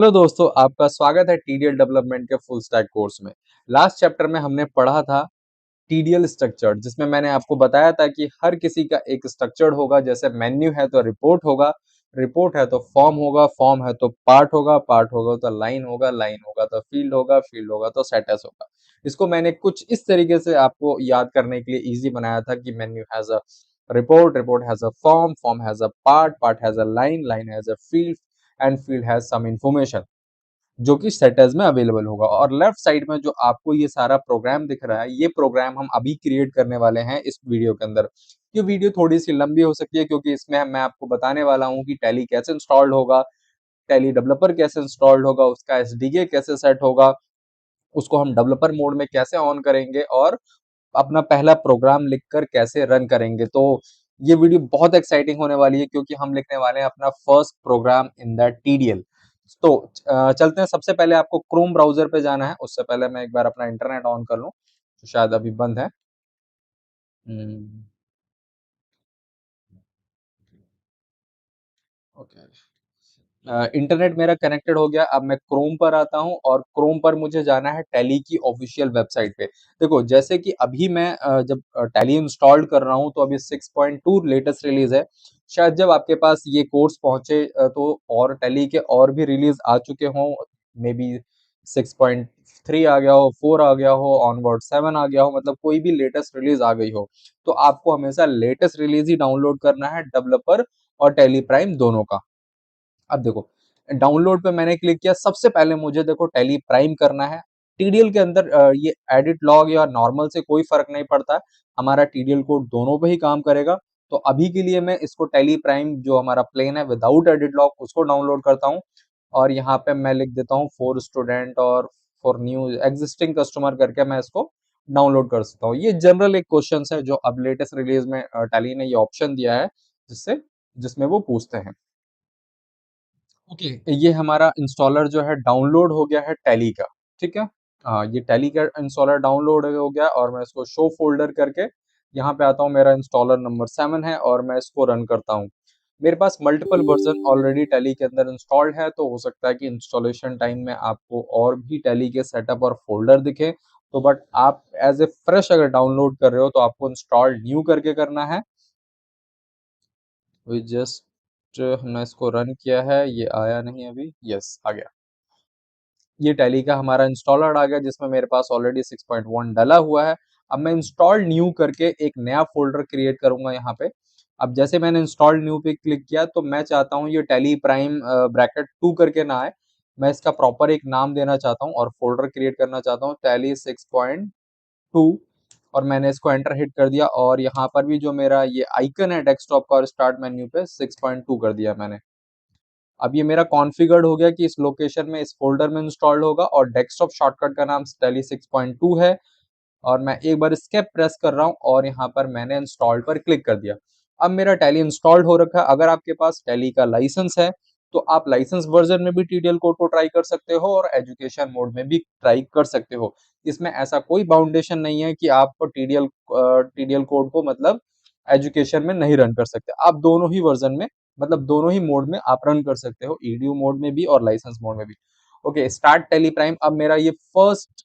Hello दोस्तों, आपका स्वागत है टीडीएल डेवलपमेंट के फुल स्टैक कोर्स में। लास्ट चैप्टर में हमने पढ़ा था टीडीएल स्ट्रक्चर, जिसमें मैंने आपको बताया था कि हर किसी का एक स्ट्रक्चर होगा। जैसे मेन्यू है तो रिपोर्ट होगा, रिपोर्ट है तो फॉर्म होगा, फॉर्म है तो पार्ट होगा, पार्ट होगा तो लाइन होगा, लाइन होगा तो फील्ड होगा, फील्ड होगा तो स्टेटस होगा। इसको मैंने कुछ इस तरीके से आपको याद करने के लिए इजी बनाया था कि menu has a report, report has a form, form has a part, part has a line, line has a field and field has some information जो कि सेटर्स में अवेलेबल होगा। और लेफ्ट साइड में जो आपको ये सारा प्रोग्राम दिख रहा है, ये प्रोग्राम हम अभी क्रिएट करने वाले हैं इस वीडियो के अंदर। ये वीडियो थोड़ी सी लंबी हो सकती है क्योंकि इसमें मैं आपको बताने वाला हूँ कि टैली कैसे इंस्टॉल्ड होगा, टैली डेवलपर कैसे इंस्टॉल्ड होगा, उसका एसडीके कैसे सेट होगा, उसको हम डेवलपर मोड में कैसे ऑन करेंगे और अपना पहला प्रोग्राम लिखकर कैसे रन करेंगे। तो ये वीडियो बहुत एक्साइटिंग होने वाली है क्योंकि हम लिखने वाले हैं अपना first program in the TDL. तो चलते हैं। सबसे पहले आपको क्रोम ब्राउजर पे जाना है। उससे पहले मैं एक बार अपना इंटरनेट ऑन कर लूं, तो शायद अभी बंद है। ओके, इंटरनेट मेरा कनेक्टेड हो गया। अब मैं क्रोम पर आता हूँ और क्रोम पर मुझे जाना है टैली की ऑफिशियल वेबसाइट पे। देखो, जैसे कि अभी मैं जब टैली इंस्टॉल कर रहा हूँ तो अभी 6.2 लेटेस्ट रिलीज है। शायद जब आपके पास ये कोर्स पहुंचे तो और टैली के और भी रिलीज आ चुके हों। मे बी 6.3 आ गया हो, 4 आ गया हो, ऑनवर्ड 7 आ गया हो, मतलब कोई भी लेटेस्ट रिलीज आ गई हो। तो आपको हमेशा लेटेस्ट रिलीज ही डाउनलोड करना है, डेवलपर और टैली प्राइम दोनों का। अब देखो, डाउनलोड पे मैंने क्लिक किया। सबसे पहले मुझे देखो टैली प्राइम करना है। टीडीएल के अंदर ये एडिट लॉग या नॉर्मल से कोई फर्क नहीं पड़ता है, हमारा टीडीएल कोड दोनों पे ही काम करेगा। तो अभी के लिए मैं इसको टैली प्राइम जो हमारा प्लेन है विदाउट एडिट लॉग उसको डाउनलोड करता हूँ। और यहाँ पे मैं लिख देता हूँ फॉर स्टूडेंट और फॉर न्यू एग्जिस्टिंग कस्टमर करके मैं इसको डाउनलोड कर सकता हूँ। ये जनरल एक क्वेश्चन है जो अब लेटेस्ट रिलीज में टैली ने ये ऑप्शन दिया है, जिससे जिसमें वो पूछते हैं। ओके, ये हमारा इंस्टॉलर जो है डाउनलोड हो गया है टैली का। ठीक है, हाँ, ये टैली का इंस्टॉलर डाउनलोड हो गया और मैं इसको शो फोल्डर करके यहाँ पे आता हूँ। मेरा इंस्टॉलर नंबर 7 है और मैं इसको रन करता हूँ। मेरे पास मल्टीपल वर्जन ऑलरेडी टैली के अंदर इंस्टॉल्ड है, तो हो सकता है कि इंस्टॉलेशन टाइम में आपको और भी टैली के सेटअप और फोल्डर दिखे। तो बट आप एज ए फ्रेश अगर डाउनलोड कर रहे हो तो आपको इंस्टॉल न्यू करके करना है। जस्ट हमने इसको रन किया है, ये आया नहीं अभी। यस, आ गया। ये टैली का हमारा इंस्टॉलर आ गया जिसमें मेरे पास ऑलरेडी 6.1 डला हुआ है। अब मैं इंस्टॉल न्यू करके एक नया फोल्डर क्रिएट करूंगा यहाँ पे। अब जैसे मैंने इंस्टॉल न्यू पे क्लिक किया तो मैं चाहता हूँ ये टैली प्राइम ब्रैकेट 2 करके ना आए। मैं इसका प्रॉपर एक नाम देना चाहता हूँ और फोल्डर क्रिएट करना चाहता हूँ टैली 6.2। और मैंने इसको एंटर हिट कर दिया और यहाँ पर भी जो मेरा ये आइकन है डेस्कटॉप का और स्टार्ट मेन्यू पे 6.2 कर दिया मैंने। अब ये मेरा कॉन्फ़िगर्ड हो गया कि इस लोकेशन में इस फ़ोल्डर में इंस्टॉल्ड होगा और डेस्कटॉप शॉर्टकट का नाम टैली 6.2 है। और मैं एक बार एस्केप प्रेस कर रहा हूँ और यहाँ पर मैंने इंस्टॉल पर क्लिक कर दिया। अब मेरा टैली इंस्टॉल्ड हो रखा है। अगर आपके पास टैली का लाइसेंस है तो आप लाइसेंस वर्जन में भी टीडीएल कोड को ट्राई कर सकते हो और एजुकेशन मोड में भी ट्राई कर सकते हो। इसमें ऐसा कोई बाउंडेशन नहीं है कि आप टीडीएल कोड को मतलब एजुकेशन में नहीं रन कर सकते। आप दोनों ही वर्जन में मतलब दोनों ही मोड में आप रन कर सकते हो, ईडीयू मोड में भी और लाइसेंस मोड में भी। Okay, start tally prime. अब मेरा ये फर्स्ट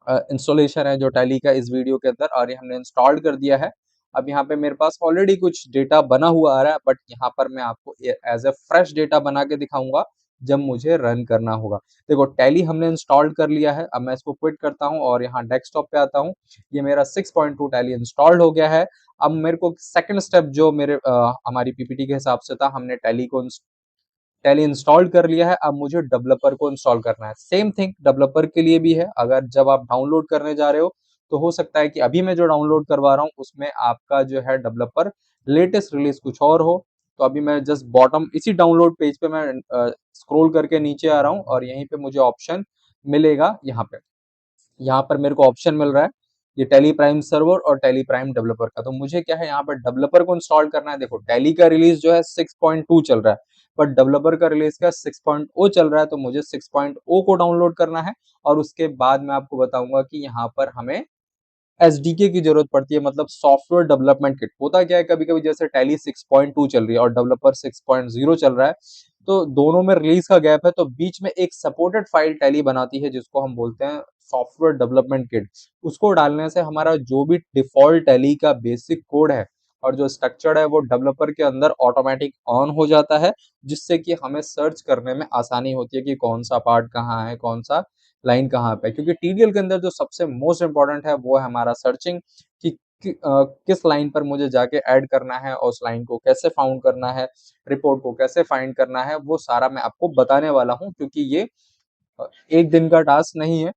इंस्टॉलेशन है जो टैली का इस वीडियो के अंदर, और ये हमने इंस्टॉल्ड कर दिया है। अब यहाँ पे मेरे पास ऑलरेडी कुछ डेटा बना हुआ आ रहा है, बट यहाँ पर मैं आपको एज ए फ्रेश डेटा बना के दिखाऊंगा जब मुझे रन करना होगा। देखो, टैली हमने इंस्टॉल्ड कर लिया है। अब मैं इसको क्विट करता हूँ और यहाँ डेस्कटॉप पे आता हूँ। ये मेरा 6.2 टैली इंस्टॉल्ड हो गया है। अब मेरे को सेकंड स्टेप जो मेरे हमारी पीपीटी के हिसाब से था, हमने टैली इंस्टॉल कर लिया है। अब मुझे डेवलपर को इंस्टॉल करना है। सेम थिंग डेवलपर के लिए भी है। अगर जब आप डाउनलोड करने जा रहे हो तो हो सकता है कि अभी मैं जो डाउनलोड करवा रहा हूँ उसमें आपका जो है डेवलपर लेटेस्ट रिलीज कुछ और हो। तो अभी मैं जस्ट बॉटम इसी डाउनलोड पेज पे मैं स्क्रॉल करके नीचे आ रहा हूँ और यहीं पे मुझे ऑप्शन मिलेगा। यहाँ पर मेरे को ऑप्शन मिल रहा है ये टैली प्राइम सर्वर और टैली प्राइम डेवलपर का। तो मुझे क्या है, यहाँ पर डेवलपर को इंस्टॉल करना है। देखो, टैली का रिलीज जो है 6.2 चल रहा है, बट डेवलपर का रिलीज का 6.0 चल रहा है। तो मुझे 6.0 को डाउनलोड करना है और उसके बाद मैं आपको बताऊंगा कि यहाँ पर हमें एसडीके की जरूरत पड़ती है, मतलब सॉफ्टवेयर डेवलपमेंट किट। होता क्या है, कभी कभी जैसे टैली 6.2 चल रही है और डेवलपर 6.0 चल रहा है, तो दोनों में रिलीज का गैप है, तो बीच में एक सपोर्टेड फाइल टैली बनाती है जिसको हम बोलते हैं सॉफ्टवेयर डेवलपमेंट किट। उसको डालने से हमारा जो भी डिफॉल्ट टैली का बेसिक कोड है और जो स्ट्रक्चर है वो डेवलपर के अंदर ऑटोमेटिक ऑन हो जाता है, जिससे कि हमें सर्च करने में आसानी होती है कि कौन सा पार्ट कहाँ है, कौन सा लाइन कहाँ पे। क्योंकि टीडीएल के अंदर जो सबसे मोस्ट इंपॉर्टेंट है वो है हमारा सर्चिंग, किस लाइन पर मुझे जाके ऐड करना है और उस लाइन को कैसे फाउंड करना है, रिपोर्ट को कैसे फाइंड करना है, वो सारा मैं आपको बताने वाला हूँ। क्योंकि ये एक दिन का टास्क नहीं है,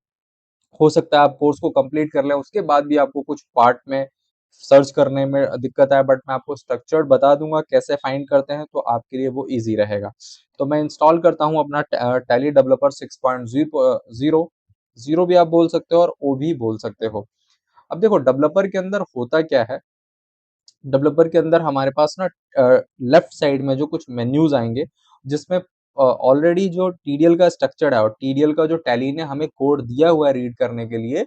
हो सकता है आप कोर्स को कंप्लीट कर लें, उसके बाद भी आपको कुछ पार्ट में सर्च करने में दिक्कत आए, बट मैं आपको स्ट्रक्चर्ड बता दूंगा कैसे फाइंड करते हैं, तो आपके लिए वो इजी रहेगा। तो मैं इंस्टॉल करता हूँ अपना टैली डेवलपर 6.0, जीरो भी आप बोल सकते हो और ओ भी बोल सकते हो। अब देखो डेवलपर के अंदर होता क्या है, डेवलपर के अंदर हमारे पास ना लेफ्ट साइड में जो कुछ मेन्यूज आएंगे, जिसमें ऑलरेडी जो टीडीएल का स्ट्रक्चर है और टीडीएल का जो टैली ने हमें कोड दिया हुआ है रीड करने के लिए,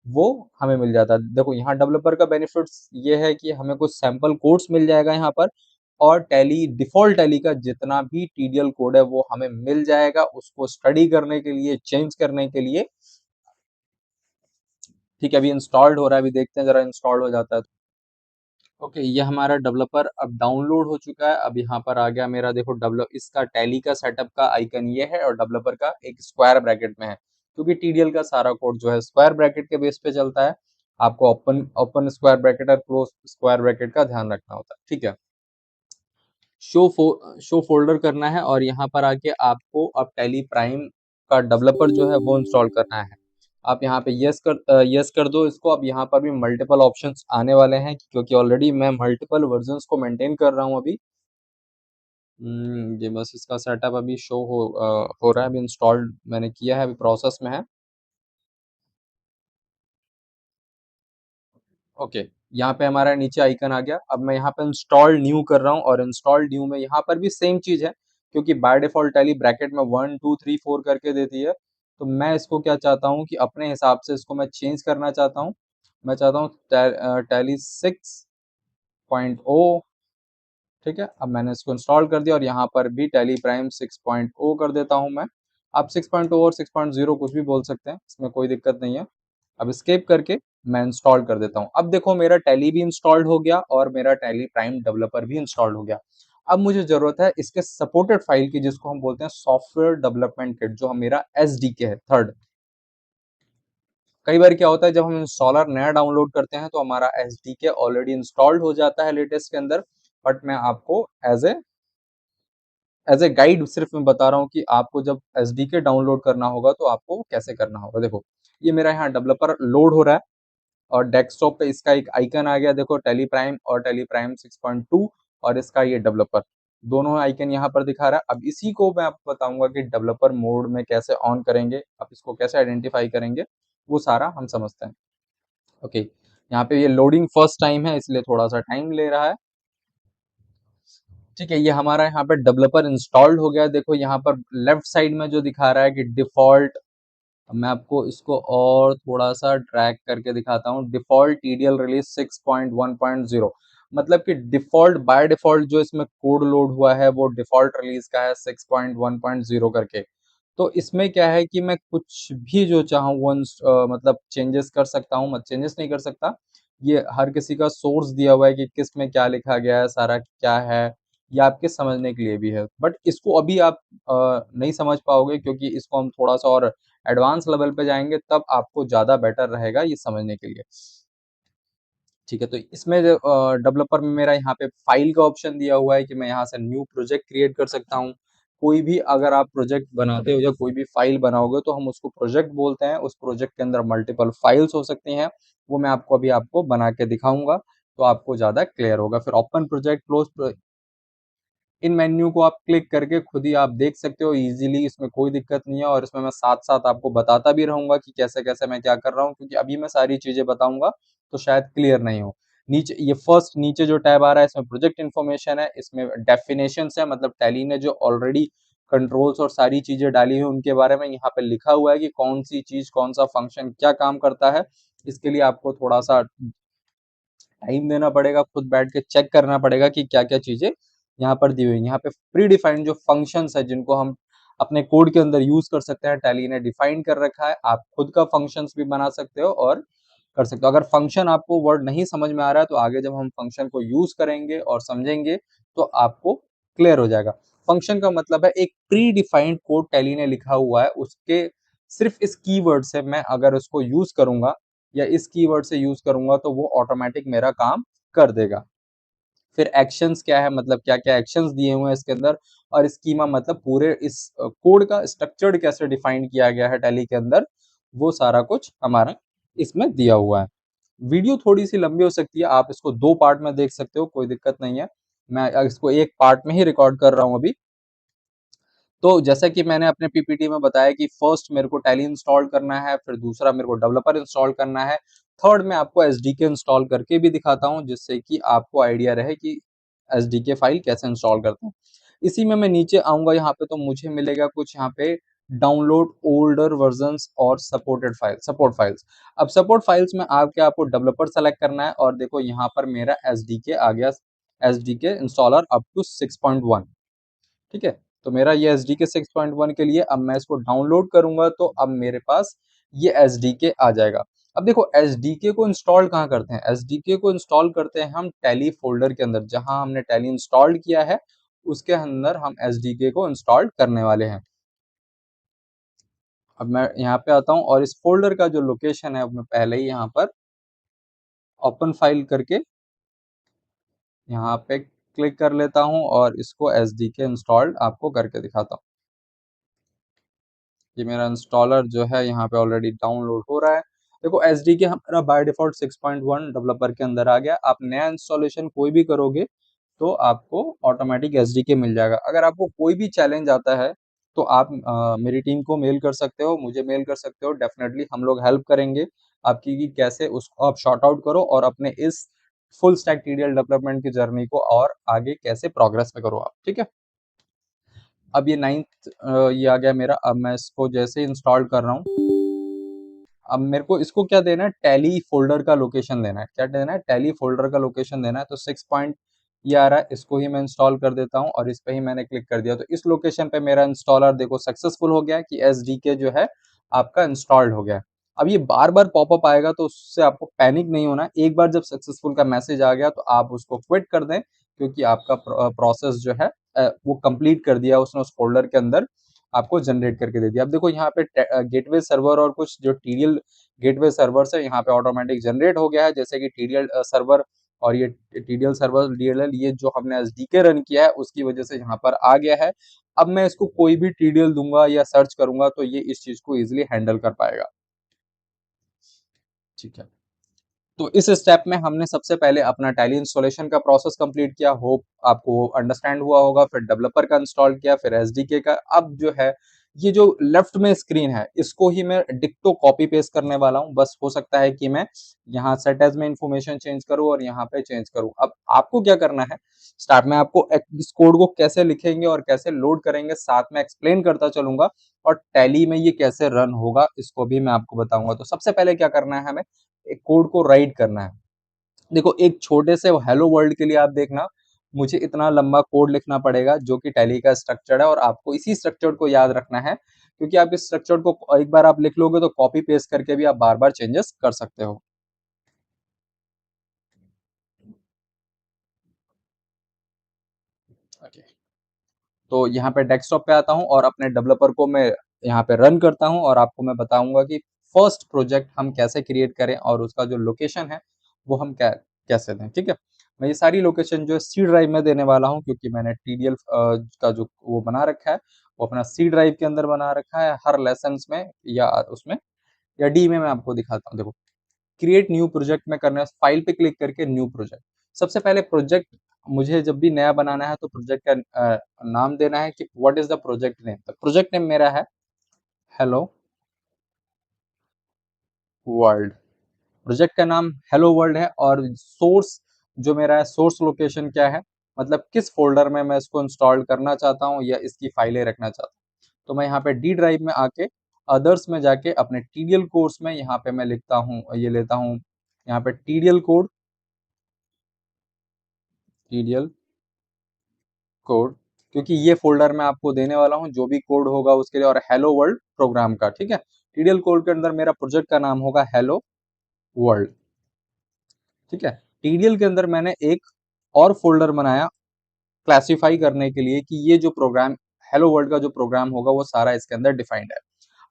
वो हमें मिल जाता है। देखो यहाँ डेवलपर का बेनिफिट्स ये है कि हमें कुछ सैंपल कोड्स मिल जाएगा यहाँ पर, और टैली डिफॉल्ट टैली का जितना भी टीडीएल कोड है वो हमें मिल जाएगा उसको स्टडी करने के लिए, चेंज करने के लिए। ठीक है, अभी इंस्टॉल्ड हो रहा है, अभी देखते हैं जरा इंस्टॉल हो जाता है। ओके, ये हमारा डेवलपर अब डाउनलोड हो चुका है। अब यहाँ पर आ गया मेरा, देखो डेवलप, इसका टैली का सेटअप का आइकन ये है और डेवलपर का एक स्क्वायर ब्रैकेट में है, क्योंकि टीडीएल का सारा कोड जो है स्क्वायर ब्रैकेट के बेस पे चलता है। आपको ओपन ओपन स्क्वायर ब्रैकेट और क्लोज स्क्वायर ब्रैकेट का ध्यान रखना होता है। ठीक है, शो फोल्डर करना है और यहाँ पर आके आपको अब टैली प्राइम का डेवलपर जो है वो इंस्टॉल करना है। आप यहाँ पे यस कर दो इसको। अब यहाँ पर भी मल्टीपल ऑप्शंस आने वाले हैं, क्योंकि ऑलरेडी मैं मल्टीपल वर्जन्स को मेंटेन कर रहा हूँ अभी। ये बस इसका सेटअप अभी हो रहा है, अभी इंस्टॉल्ड मैंने किया है, अभी प्रोसेस में है। ओके, यहाँ पे हमारा नीचे आइकन आ गया। अब मैं यहाँ पे इंस्टॉल न्यू कर रहा हूँ और इंस्टॉल न्यू में यहाँ पर भी सेम चीज है, क्योंकि बाय डिफॉल्ट टैली ब्रैकेट में 1 2 3 4 करके देती है। तो मैं इसको क्या चाहता हूँ कि अपने हिसाब से इसको मैं चेंज करना चाहता हूँ। मैं चाहता हूँ टैली 6.0। ठीक है, अब मैंने इसको इंस्टॉल कर दिया और यहाँ पर भी टैली प्राइम 6.0 कर देता हूँ मैं। आप 6.0 और 6.0 कुछ भी बोल सकते हैं, इसमें कोई दिक्कत नहीं है। अब स्केप करके मैं इंस्टॉल कर देता हूँ। अब देखो मेरा टैली भी इंस्टॉल्ड हो गया और मेरा टैली प्राइम डेवलपर भी इंस्टॉल्ड हो गया। अब मुझे जरूरत है इसके सपोर्टेड फाइल की, जिसको हम बोलते हैं सॉफ्टवेयर डेवलपमेंट किट, जो हम मेरा एसडीके है थर्ड। कई बार क्या होता है, जब हम इंस्टॉलर नया डाउनलोड करते हैं तो हमारा एसडीके ऑलरेडी इंस्टॉल्ड हो जाता है लेटेस्ट के अंदर। बट मैं आपको एज ए गाइड सिर्फ मैं बता रहा हूँ कि आपको जब एसडीके डाउनलोड करना होगा तो आपको कैसे करना होगा। देखो ये मेरा यहाँ डेवलपर लोड हो रहा है और डेस्कटॉप पे इसका एक आइकन आ गया, देखो टैली प्राइम और टैली प्राइम 6.2, और इसका ये डेवलपर, दोनों आइकन यहाँ पर दिखा रहा है। अब इसी को मैं आपको बताऊंगा कि डेवलपर मोड में कैसे ऑन करेंगे, आप इसको कैसे आइडेंटिफाई करेंगे, वो सारा हम समझते हैं। ओके, यहाँ पे ये लोडिंग फर्स्ट टाइम है इसलिए थोड़ा सा टाइम ले रहा है। ठीक है, ये हमारा यहाँ पे डेवलपर इंस्टॉल्ड हो गया। देखो यहाँ पर लेफ्ट साइड में जो दिखा रहा है कि डिफॉल्ट, मैं आपको इसको और थोड़ा सा ड्रैग करके दिखाता हूँ। डिफॉल्ट टीडीएल रिलीज 6.1.0, मतलब कि डिफॉल्ट बाय डिफॉल्ट जो इसमें कोड लोड हुआ है वो डिफॉल्ट रिलीज का है 6.1.0 करके। तो इसमें क्या है कि मैं कुछ भी जो चाहूँ वो मतलब चेंजेस कर सकता हूँ, मत चेंजेस नहीं कर सकता। ये हर किसी का सोर्स दिया हुआ है कि किस में क्या लिखा गया है, सारा क्या है, ये आपके समझने के लिए भी है। बट इसको अभी आप नहीं समझ पाओगे, क्योंकि इसको हम थोड़ा सा और एडवांस लेवल पे जाएंगे तब आपको ज़्यादा बेटर रहेगा ये समझने के लिए। ठीक है, तो इसमें डेवलपर में मेरा यहाँ पे फाइल का ऑप्शन दिया हुआ है कि मैं यहाँ से न्यू प्रोजेक्ट क्रिएट कर सकता हूँ। कोई भी अगर आप प्रोजेक्ट बनाते हो या कोई भी फाइल बनाओगे तो हम उसको प्रोजेक्ट बोलते हैं। उस प्रोजेक्ट के अंदर मल्टीपल फाइल्स हो सकती हैं, वो मैं आपको अभी आपको बना के दिखाऊंगा तो आपको ज़्यादा क्लियर होगा। फिर ओपन प्रोजेक्ट, क्लोज, इन मेन्यू को आप क्लिक करके खुद ही आप देख सकते हो इजीली, इसमें कोई दिक्कत नहीं है। और इसमें मैं साथ साथ आपको बताता भी रहूंगा कि कैसे कैसे मैं क्या कर रहा हूँ, क्योंकि अभी मैं सारी चीजें बताऊंगा तो शायद क्लियर नहीं हो। नीचे ये फर्स्ट नीचे जो टैब आ रहा है इसमें प्रोजेक्ट इन्फॉर्मेशन है, इसमें डेफिनेशन है, मतलब टैली ने जो ऑलरेडी कंट्रोल्स और सारी चीजें डाली है उनके बारे में यहाँ पे लिखा हुआ है कि कौन सी चीज कौन सा फंक्शन क्या काम करता है। इसके लिए आपको थोड़ा सा टाइम देना पड़ेगा, खुद बैठ के चेक करना पड़ेगा कि क्या क्या चीजें यहाँ पर दी हुई है। यहाँ पे प्री डिफाइंड जो फंक्शंस है जिनको हम अपने कोड के अंदर यूज कर सकते हैं, टैली ने डिफाइन कर रखा है। आप खुद का फंक्शंस भी बना सकते हो और कर सकते हो। अगर फंक्शन आपको वर्ड नहीं समझ में आ रहा है तो आगे जब हम फंक्शन को यूज करेंगे और समझेंगे तो आपको क्लियर हो जाएगा। फंक्शन का मतलब है एक प्री डिफाइंड कोड टैली ने लिखा हुआ है, उसके सिर्फ इस कीवर्ड से मैं अगर उसको यूज करूंगा या इस कीवर्ड से यूज करूंगा तो वो ऑटोमेटिक मेरा काम कर देगा। फिर एक्शंस क्या है, मतलब क्या क्या एक्शंस दिए हुए हैं इसके अंदर, और स्कीमा मतलब पूरे इस कोड का स्ट्रक्चर्ड कैसे डिफाइन किया गया है टैली के अंदर, वो सारा कुछ हमारा इसमें दिया हुआ है। वीडियो थोड़ी सी लंबी हो सकती है, आप इसको 2 पार्ट में देख सकते हो, कोई दिक्कत नहीं है। मैं इसको एक पार्ट में ही रिकॉर्ड कर रहा हूँ अभी। तो जैसा कि मैंने अपने पीपीटी में बताया कि फर्स्ट मेरे को टैली इंस्टॉल करना है, फिर दूसरा मेरे को डेवलपर इंस्टॉल करना है, थर्ड मैं आपको एसडीके इंस्टॉल करके भी दिखाता हूँ जिससे कि आपको आइडिया रहे कि एसडीके फाइल कैसे इंस्टॉल करते हैं। इसी में मैं नीचे आऊंगा यहाँ पे तो मुझे मिलेगा कुछ यहाँ पे डाउनलोड ओल्डर वर्जन्स और सपोर्ट फाइल्स। अब सपोर्ट फाइल्स में आपको डेवलपर सेलेक्ट करना है और देखो यहाँ पर मेरा एसडीके आ गया, एसडीके इंस्टॉलर अप टू 6.1। ठीक है, तो मेरा ये एस डी के 6.1 के लिए अब मैं इसको डाउनलोड करूंगा तो अब मेरे पास ये एस डी के आ जाएगा। अब देखो एस डी के को इंस्टॉल कहाँ करते हैं, एस डी के को इंस्टॉल करते हैं हम टैली फोल्डर के अंदर, जहां हमने टैली इंस्टॉल्ड किया है उसके अंदर हम एस डी के को इंस्टॉल करने वाले हैं। अब मैं यहाँ पे आता हूँ और इस फोल्डर का जो लोकेशन है मैं पहले ही यहाँ पर ओपन फाइल करके यहाँ पे क्लिक कर लेता हूँ और इसको एस डी के इंस्टॉल्ड आपको करके दिखाता हूँ। ये मेरा इंस्टॉलर जो है यहाँ पे ऑलरेडी डाउनलोड हो रहा है। देखो एसडीके हमारा बाय डिफॉल्ट 6.1 डेवलपर के अंदर आ गया। आप नया इंस्टॉलेशन कोई भी करोगे तो आपको ऑटोमेटिक एसडीके मिल जाएगा। अगर आपको कोई भी चैलेंज आता है तो आप मेरी टीम को मेल कर सकते हो, मुझे मेल कर सकते हो, डेफिनेटली हम लोग हेल्प करेंगे आपकी कि कैसे उसको आप शॉर्ट आउट करो और अपने इस फुल स्टैक टीडीएल डेवलपमेंट की जर्नी को और आगे कैसे प्रोग्रेस में करो आप। ठीक है, अब ये 9th ये आ गया मेरा। अब मैं इसको जैसे इंस्टॉल कर रहा हूँ, अब मेरे को इसको क्या देना है, टैली फोल्डर का लोकेशन देना है। क्या देना है, टैली फोल्डर का लोकेशन देना है। तो 6 पॉइंट ये आ रहा है, इसको ही मैं इंस्टॉल कर देता हूँ और इस पे ही मैंने क्लिक कर दिया। तो इस लोकेशन पे मेरा इंस्टॉलर देखो सक्सेसफुल हो गया कि एसडीके जो है आपका इंस्टॉल्ड हो गया है। अब ये बार बार पॉपअप आएगा तो उससे आपको पैनिक नहीं होना। एक बार जब सक्सेसफुल का मैसेज आ गया तो आप उसको क्विट कर दें, क्योंकि आपका प्रोसेस जो है वो कंप्लीट कर दिया उसने, उस फोल्डर के अंदर आपको जनरेट करके दे दिया। अब देखो यहाँ पे गेटवे सर्वर और कुछ जो टीडीएल गेटवे सर्वर है यहाँ पे ऑटोमेटिक जनरेट हो गया है, जैसे कि टीडीएल सर्वर और ये टीडीएल सर्वर डीएलएल, ये जो हमने एसडीके रन किया है उसकी वजह से यहाँ पर आ गया है। अब मैं इसको कोई भी टीडीएल दूंगा या सर्च करूंगा तो ये इस चीज को इजिली हैंडल कर पाएगा। ठीक है, तो इस स्टेप में हमने सबसे पहले अपना टैली इंस्टॉलेशन का प्रोसेस कंप्लीट किया, होप आपको अंडरस्टैंड हुआ होगा। फिर डेवलपर का इंस्टॉल किया, फिर एसडीके का। अब जो है ये जो लेफ्ट में स्क्रीन है इसको ही मैं डिक्टो कॉपी पेस्ट करने वाला हूं। बस हो सकता है कि मैं यहाँ सेट एज में इंफॉर्मेशन चेंज करूं और यहाँ पे चेंज करूं। अब आपको क्या करना है, स्टार्ट में आपको इस कोड को कैसे लिखेंगे और कैसे लोड करेंगे साथ में एक्सप्लेन करता चलूंगा, और टैली में ये कैसे रन होगा इसको भी मैं आपको बताऊंगा। तो सबसे पहले क्या करना है, हमें एक कोड को राइट करना है। देखो एक छोटे से हेलो वर्ल्ड के लिए आप देखना मुझे इतना लंबा कोड लिखना पड़ेगा जो कि टैली का स्ट्रक्चर है, और आपको इसी स्ट्रक्चर को याद रखना है, क्योंकि आप इस स्ट्रक्चर को एक बार आप लिख लोगे तो कॉपी पेस्ट करके भी आप बार बार चेंजेस कर सकते हो। okay. तो यहाँ पे डेस्कटॉप पे आता हूँ और अपने डेवलपर को मैं यहाँ पे रन करता हूँ और आपको मैं बताऊंगा कि फर्स्ट प्रोजेक्ट हम कैसे क्रिएट करें और उसका जो लोकेशन है वो हम कैसे दें। ठीक है, मैं ये सारी लोकेशन जो है सी ड्राइव में देने वाला हूँ, क्योंकि मैंने टीडीएल का जो वो बना रखा है वो अपना सी ड्राइव के अंदर बना रखा है। हर लेसन में या उसमें या डी में मैं आपको दिखाता हूँ। देखो क्रिएट न्यू प्रोजेक्ट में करना है, फाइल पे क्लिक करके न्यू प्रोजेक्ट। सबसे पहले प्रोजेक्ट मुझे जब भी नया बनाना है तो प्रोजेक्ट का नाम देना है कि what is the project name. तो प्रोजेक्ट नेम मेरा है हेलो वर्ल्ड। प्रोजेक्ट का नाम हेलो वर्ल्ड है और सोर्स जो मेरा है, सोर्स लोकेशन क्या है, मतलब किस फोल्डर में मैं इसको इंस्टॉल करना चाहता हूँ या इसकी फाइलें रखना चाहता हूँ। तो मैं यहाँ पे डी ड्राइव में आके अदर्स में जाके अपने टीडीएल कोर्स में यहाँ पे मैं लिखता हूँ, ये लेता हूँ यहाँ पे टीडीएल कोड, टीडीएल कोड, क्योंकि ये फोल्डर मैं आपको देने वाला हूँ जो भी कोड होगा उसके लिए, और हेलो वर्ल्ड प्रोग्राम का, ठीक है। टीडीएल कोड के अंदर मेरा प्रोजेक्ट का नाम होगा हेलो वर्ल्ड, ठीक है। टीडीएल के अंदर मैंने एक और फोल्डर बनाया क्लासिफाई करने के लिए कि ये जो प्रोग्राम हेलो वर्ल्ड का जो प्रोग्राम होगा वो सारा इसके अंदर डिफाइंड है।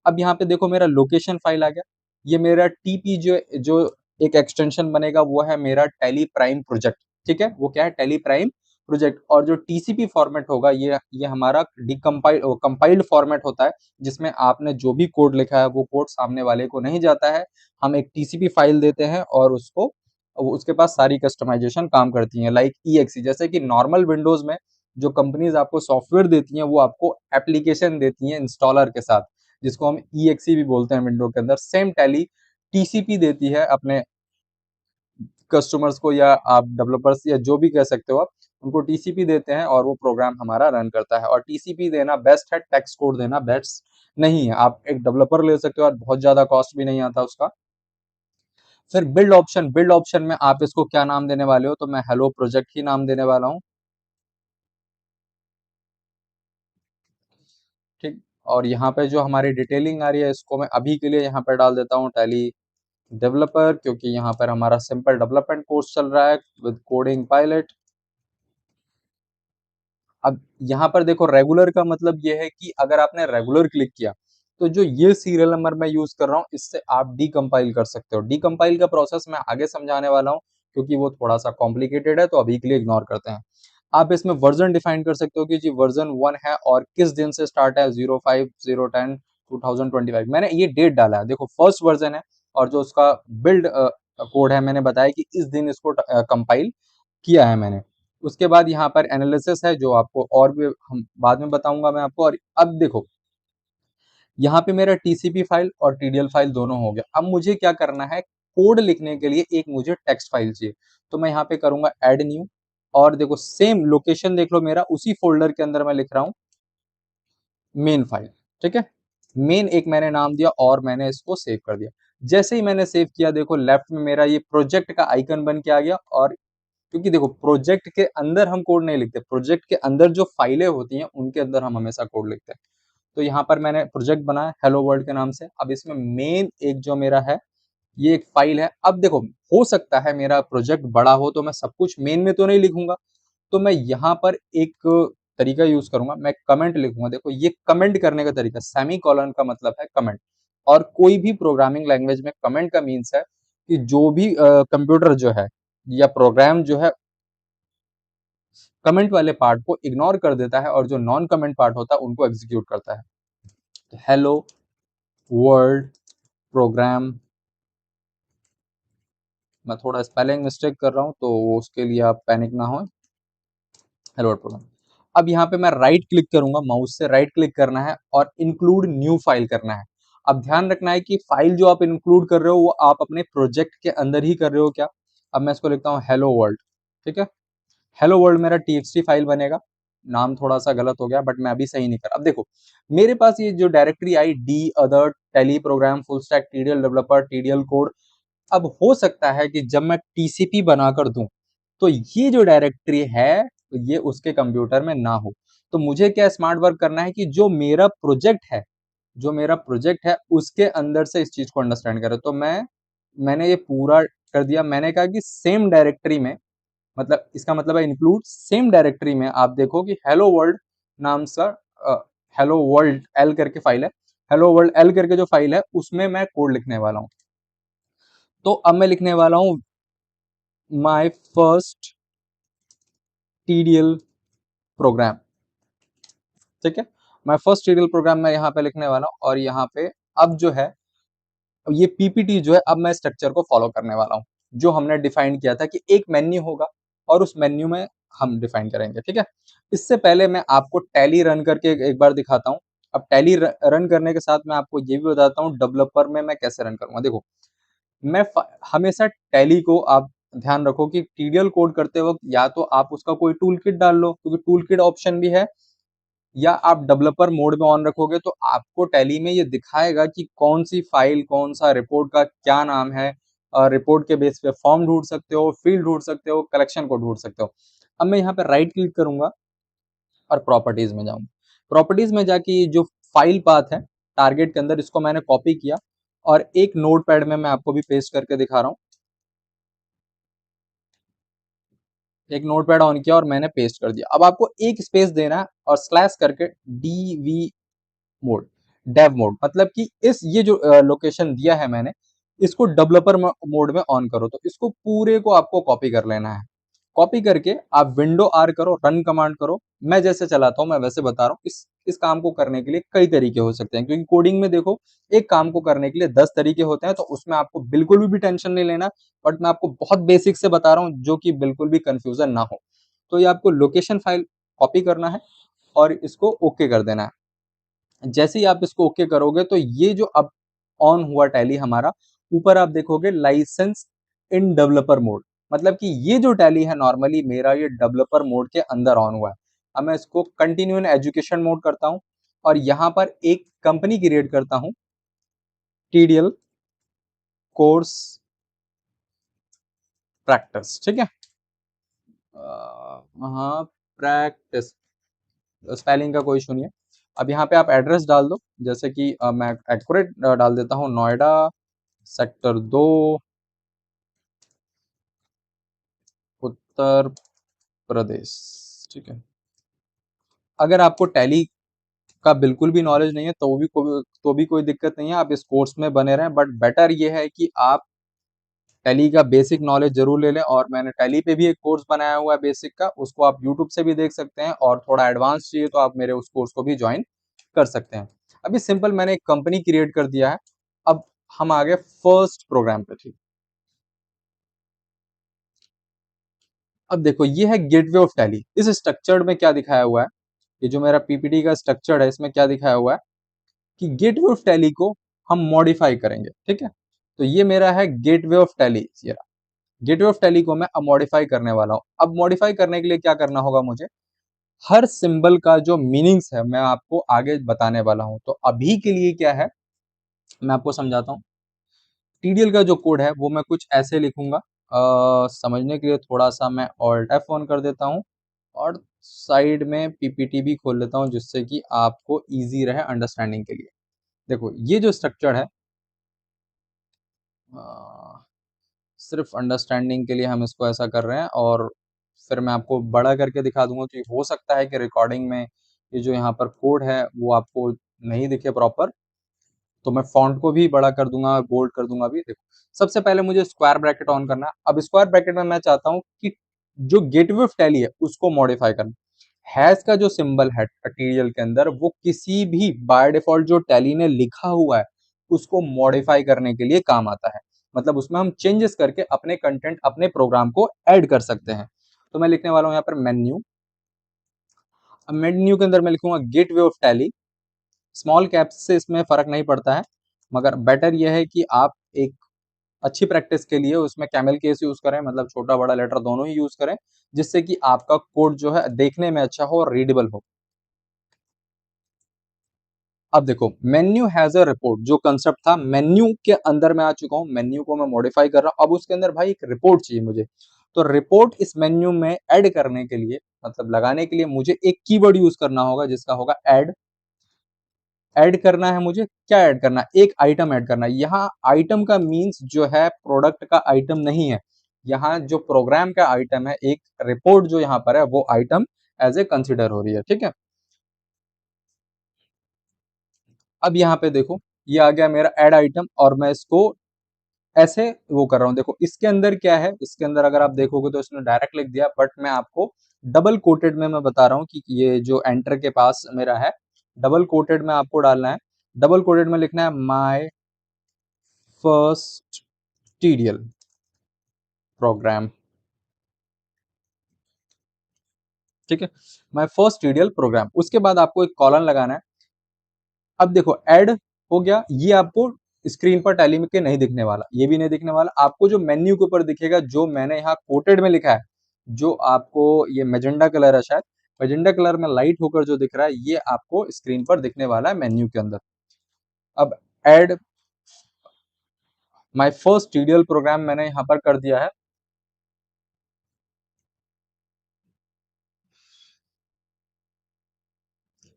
अब यहाँ पे देखो मेरा लोकेशन फाइल आ गया। ये मेरा टीपी जो जो एक एक्सटेंशन बनेगा वो है मेरा टैली प्राइम प्रोजेक्ट, ठीक है। वो क्या है, टैली प्राइम प्रोजेक्ट। और जो टीसीपी फॉर्मेट होगा ये हमारा कंपाइल्ड फॉर्मेट होता है, जिसमें आपने जो भी कोड लिखा है वो कोड सामने वाले को नहीं जाता है। हम एक टीसीपी फाइल देते हैं और उसके पास सारी कस्टमाइजेशन काम करती है, लाइक ईएक्सी। जैसे कि नॉर्मल विंडोज में जो कंपनीज आपको सॉफ्टवेयर देती हैं वो आपको एप्लीकेशन देती हैं इंस्टॉलर के साथ, जिसको हम ईएक्सी भी बोलते हैं विंडो के अंदर। सेम टैली टीसीपी देती है अपने कस्टमर्स को, या आप डेवलपर्स या जो भी कह सकते हो आप, उनको टीसीपी देते हैं और वो प्रोग्राम हमारा रन करता है। और टीसीपी देना बेस्ट है, टेक्स्ट कोड देना बेस्ट नहीं है। आप एक डेवलपर ले सकते हो और बहुत ज्यादा कॉस्ट भी नहीं आता उसका। फिर बिल्ड ऑप्शन में आप इसको क्या नाम देने वाले हो, तो मैं हेलो प्रोजेक्ट ही नाम देने वाला हूँ, ठीक। और यहाँ पे जो हमारी डिटेलिंग आ रही है इसको मैं अभी के लिए यहाँ पे डाल देता हूँ टैली डेवलपर, क्योंकि यहाँ पर हमारा सिंपल डेवलपमेंट कोर्स चल रहा है विद कोडिंग पायलट। अब यहाँ पर देखो रेगुलर का मतलब ये है कि अगर आपने रेगुलर क्लिक किया तो जो ये सीरियल नंबर मैं यूज कर रहा हूँ इससे आप डीकंपाइल कर सकते हो। डीकंपाइल का प्रोसेस मैं आगे समझाने वाला हूँ, क्योंकि वो थोड़ा सा कॉम्प्लिकेटेड है, तो अभी के लिए इग्नोर करते हैं। आप इसमें वर्जन डिफाइन कर सकते हो कि जी वर्जन 1 है और किस दिन से स्टार्ट है, 05/0/10/2025। मैंने ये डेट डाला है, देखो फर्स्ट वर्जन है। और जो उसका बिल्ड कोड है मैंने बताया कि इस दिन इसको कंपाइल किया है मैंने। उसके बाद यहाँ पर एनालिसिस है जो आपको और भी हम बाद में बताऊंगा मैं आपको। और अब देखो यहाँ पे मेरा टीसीपी फाइल और टीडीएल फाइल दोनों हो गया। अब मुझे क्या करना है, कोड लिखने के लिए एक मुझे टेक्स्ट फाइल चाहिए। तो मैं यहाँ पे करूंगा ऐड न्यू, और देखो सेम लोकेशन देख लो, मेरा उसी फोल्डर के अंदर मैं लिख रहा हूँ मेन फाइल, ठीक है। मेन एक मैंने नाम दिया और मैंने इसको सेव कर दिया। जैसे ही मैंने सेव किया देखो लेफ्ट में मेरा ये प्रोजेक्ट का आइकन बन के आ गया। और क्योंकि देखो प्रोजेक्ट के अंदर हम कोड नहीं लिखते, प्रोजेक्ट के अंदर जो फाइलें होती हैं उनके अंदर हम हमेशा कोड लिखते हैं। तो यहाँ पर मैंने प्रोजेक्ट बनाया हेलो वर्ल्ड के नाम से। अब इसमें मेन एक जो मेरा है ये एक फाइल है। अब देखो हो सकता है मेरा प्रोजेक्ट बड़ा हो तो मैं सब कुछ मेन में तो नहीं लिखूंगा, तो मैं यहाँ पर एक तरीका यूज करूंगा, मैं कमेंट लिखूंगा। देखो ये कमेंट करने का तरीका, सेमी कॉलन का मतलब है कमेंट। और कोई भी प्रोग्रामिंग लैंग्वेज में कमेंट का मीन्स है कि जो भी कंप्यूटर जो है या प्रोग्राम जो है कमेंट वाले पार्ट को इग्नोर कर देता है और जो नॉन कमेंट पार्ट होता है उनको एग्जीक्यूट करता है। हेलो वर्ल्ड प्रोग्राम, मैं थोड़ा स्पेलिंग मिस्टेक कर रहा हूं तो उसके लिए आप पैनिक ना हो। Hello world program. अब यहाँ पे मैं राइट क्लिक करूंगा, माउस से राइट क्लिक करना है और इंक्लूड न्यू फाइल करना है। अब ध्यान रखना है कि फाइल जो आप इंक्लूड कर रहे हो वो आप अपने प्रोजेक्ट के अंदर ही कर रहे हो क्या। अब मैं इसको लिखता हूँ हेलो वर्ल्ड, ठीक है। हेलो वर्ल्ड मेरा टीएक्सटी फाइल बनेगा। नाम थोड़ा सा गलत हो गया बट मैं अभी सही नहीं कर। अब देखो मेरे पास ये जो directory I D other Tally program full stack TDL developer TDL code. अब हो सकता है कि जब मैं टीसीपी बनाकर दूं तो ये जो डायरेक्टरी है ये उसके कंप्यूटर में ना हो। तो मुझे क्या स्मार्ट वर्क करना है कि जो मेरा प्रोजेक्ट है उसके अंदर से इस चीज को अंडरस्टैंड करे। तो मैंने ये पूरा कर दिया। मैंने कहा कि सेम डायरेक्टरी में, मतलब इसका मतलब है इंक्लूड सेम डायरेक्टरी में आप देखो कि हेलो वर्ल्ड नाम सा हेलो वर्ल्ड एल करके फाइल है। हेलो वर्ल्ड एल करके जो फाइल है उसमें मैं कोड लिखने वाला हूं। तो अब मैं लिखने वाला हूं माय फर्स्ट टीडीएल प्रोग्राम, ठीक है। माय फर्स्ट टीडीएल प्रोग्राम मैं यहाँ पे लिखने वाला हूँ। और यहाँ पे अब जो है ये पीपीटी जो है, अब मैं स्ट्रक्चर को फॉलो करने वाला हूँ जो हमने डिफाइन किया था कि एक मेन्यू होगा और उस मेन्यू में हम डिफाइन करेंगे, ठीक है। इससे पहले मैं आपको टैली रन करके एक बार दिखाता हूँ। अब टैली रन करने के साथ मैं आपको ये भी बताता हूँ डेवलपर में मैं कैसे रन करूंगा। देखो मैं हमेशा टैली को आप ध्यान रखो कि टीडीएल कोड करते वक्त या तो आप उसका कोई टूल किट डाल लो, क्योंकि टूल किट ऑप्शन भी है, या आप डेवलपर मोड में ऑन रखोगे तो आपको टैली में ये दिखाएगा कि कौन सी फाइल कौन सा रिपोर्ट का क्या नाम है। रिपोर्ट के बेस पे फॉर्म ढूंढ सकते हो, फील्ड ढूंढ सकते हो, कलेक्शन को ढूंढ सकते हो। अब मैं यहाँ पे राइट क्लिक करूंगा और प्रॉपर्टीज में जाऊंगा। प्रॉपर्टीज में जाके ये जो फाइल पाथ है टारगेट के अंदर, इसको मैंने कॉपी किया और एक नोटपैड में मैं आपको भी पेस्ट करके दिखा रहा हूँ। एक नोटपैड ऑन किया और मैंने पेस्ट कर दिया। अब आपको एक स्पेस देना है और स्लैश करके डीवी मोड, डेव मोड, मतलब कि इस ये जो लोकेशन दिया है मैंने, इसको डेवलपर मोड में ऑन करो। तो इसको पूरे को आपको कॉपी कर लेना है। कॉपी करके आप विंडो आर करो, रन कमांड करो। मैं जैसे चलाता हूं मैं वैसे बता रहा हूँ। इस काम को करने के लिए कई तरीके हो सकते हैं, क्योंकि कोडिंग में देखो एक काम को करने के लिए 10 तरीके होते हैं, तो उसमें आपको बिल्कुल भी टेंशन नहीं लेना। बट मैं आपको बहुत बेसिक से बता रहा हूँ जो कि बिल्कुल भी कंफ्यूजन ना हो। तो ये आपको लोकेशन फाइल कॉपी करना है और इसको ओके कर देना है। जैसे ही आप इसको ओके करोगे तो ये जो अब ऑन हुआ टैली हमारा, ऊपर आप देखोगे लाइसेंस इन डेवलपर मोड, मतलब कि ये जो टैली है नॉर्मली मेरा ये डेवलपर मोड के अंदर ऑन हुआ है। अब मैं इसको कंटिन्यू इन एजुकेशन मोड करता हूं और यहां पर एक कंपनी क्रिएट करता हूं, टीडीएल कोर्स प्रैक्टिस, ठीक है। हाँ, प्रैक्टिस, स्पेलिंग का कोई इशू नहीं है। अब यहाँ पे आप एड्रेस डाल दो, जैसे कि मैं एक्यूरेट डाल देता हूँ, नोएडा सेक्टर 2 उत्तर प्रदेश, ठीक है। अगर आपको टैली का बिल्कुल भी नॉलेज नहीं है तो भी कोई दिक्कत नहीं है, आप इस कोर्स में बने रहें। बट बेटर ये है कि आप टैली का बेसिक नॉलेज जरूर ले लें, और मैंने टैली पे भी एक कोर्स बनाया हुआ है बेसिक का, उसको आप यूट्यूब से भी देख सकते हैं, और थोड़ा एडवांस चाहिए तो आप मेरे उस कोर्स को भी ज्वाइन कर सकते हैं। अभी सिंपल मैंने एक कंपनी क्रिएट कर दिया है। अब हम आ गए फर्स्ट प्रोग्राम पे, ठीक। अब देखो ये है गेटवे ऑफ टैली। इस स्ट्रक्चर में क्या दिखाया हुआ है, ये जो मेरा पीपीटी का स्ट्रक्चर है इसमें क्या दिखाया हुआ है कि गेटवे ऑफ टैली को हम मॉडिफाई करेंगे, ठीक है। तो ये मेरा है गेटवे ऑफ टैली, ये गेटवे ऑफ टैली को मैं अब मॉडिफाई करने वाला हूं। अब मॉडिफाई करने के लिए क्या करना होगा मुझे, हर सिंबल का जो मीनिंग्स है मैं आपको आगे बताने वाला हूं। तो अभी के लिए क्या है मैं आपको समझाता हूँ। टीडीएल का जो कोड है वो मैं कुछ ऐसे लिखूंगा, समझने के लिए थोड़ा सा मैं ऑल्ट एफ ऑन कर देता हूँ और साइड में पीपीटी भी खोल लेता हूँ, जिससे कि आपको इजी रहे अंडरस्टैंडिंग के लिए। देखो ये जो स्ट्रक्चर है, अ, सिर्फ अंडरस्टैंडिंग के लिए हम इसको ऐसा कर रहे हैं, और फिर मैं आपको बड़ा करके दिखा दूंगा। तो हो सकता है कि रिकॉर्डिंग में ये जो यहाँ पर कोड है वो आपको नहीं दिखे प्रॉपर, तो मैं फॉन्ट को भी बड़ा कर दूंगा, बोल्ड कर दूंगा भी। देखो सबसे पहले मुझे स्क्वायर ब्रैकेट ऑन करना है। अब स्क्वायर ब्रैकेट में मैं चाहता हूँ कि जो गेटवे ऑफ टैली है उसको मॉडिफाई करना। हैश का जो सिंबल है टीडीएल के अंदर, वो किसी भी बाय डिफॉल्ट जो टैली ने लिखा हुआ है उसको मॉडिफाई करने के लिए काम आता है। मतलब उसमें हम चेंजेस करके अपने कंटेंट अपने प्रोग्राम को ऐड कर सकते हैं। तो मैं लिखने वाला हूँ यहाँ पर मेन्यू। अब मेन्यू के अंदर मैं लिखूंगा gateway of tally. Small caps से इसमें फर्क नहीं पड़ता है, मगर बेटर यह है कि आप एक अच्छी प्रैक्टिस के लिए उसमें कैमल केस यूज करें, मतलब छोटा बड़ा लेटर दोनों ही यूज करें, जिससे कि आपका कोड जो है देखने में अच्छा हो और रीडेबल हो। अब देखो मेन्यू हैज अ रिपोर्ट, जो कंसेप्ट था मेन्यू के अंदर मैं आ चुका हूं। मेन्यू को मैं मॉडिफाई कर रहा हूं, अब उसके अंदर भाई एक रिपोर्ट चाहिए मुझे। तो रिपोर्ट इस मेन्यू में ऐड करने के लिए, मतलब लगाने के लिए, मुझे एक कीवर्ड यूज करना होगा जिसका होगा ऐड। ऐड करना है मुझे, क्या ऐड करना है, एक आइटम ऐड करना है। यहाँ आइटम का मीन्स जो है प्रोडक्ट का आइटम नहीं है, यहाँ जो प्रोग्राम का आइटम है, एक रिपोर्ट जो यहाँ पर है वो आइटम एज ए कंसिडर हो रही है, ठीक है। अब यहाँ पे देखो ये आ गया मेरा ऐड आइटम, और मैं इसको ऐसे वो कर रहा हूँ। देखो इसके अंदर क्या है, इसके अंदर अगर आप देखोगे तो इसने डायरेक्ट लिख दिया, बट मैं आपको डबल कोटेड में मैं बता रहा हूँ कि ये जो एंटर के पास मेरा है, डबल कोटेड में आपको डालना है। डबल कोटेड में लिखना है माय फर्स्ट टीडीएल प्रोग्राम, ठीक है। माय फर्स्ट टीडीएल प्रोग्राम, उसके बाद आपको एक कॉलन लगाना है। अब देखो ऐड हो गया, ये आपको स्क्रीन पर टैली में के नहीं दिखने वाला, ये भी नहीं दिखने वाला। आपको जो मेन्यू के ऊपर दिखेगा, जो मैंने यहाँ कोटेड में लिखा है, जो आपको ये मैजेंडा कलर है शायद, मैजेंडा कलर में लाइट होकर जो दिख रहा है, ये आपको स्क्रीन पर दिखने वाला है मेन्यू के अंदर। अब add my first TDL program मैंने यहाँ पर कर दिया है।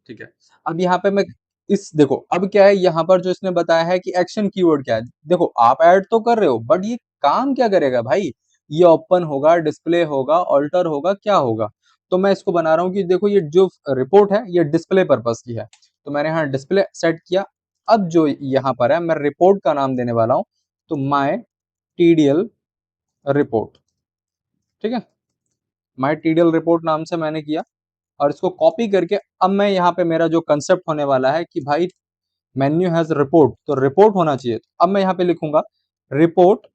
ठीक है। अब यहाँ पे मैं इस देखो अब क्या है, यहाँ पर जो इसने बताया है कि एक्शन कीवर्ड क्या है। देखो आप ऐड तो कर रहे हो बट ये काम क्या करेगा भाई, ये ओपन होगा, डिस्प्ले होगा, ऑल्टर होगा, क्या होगा। तो मैं इसको बना रहा हूँ कि देखो ये जो रिपोर्ट है ये डिस्प्ले पर्पस की है, तो मैंने यहाँ डिस्प्ले सेट किया। अब जो यहाँ पर है मैं रिपोर्ट का नाम देने वाला हूँ, तो माई टीडीएल रिपोर्ट। ठीक है, माई टीडीएल रिपोर्ट नाम से मैंने किया और इसको कॉपी करके अब मैं यहाँ पे मेरा जो कंसेप्ट होने वाला है कि भाई मेन्यू हैज रिपोर्ट, तो रिपोर्ट होना चाहिए। तो अब मैं यहाँ पे लिखूंगा रिपोर्ट।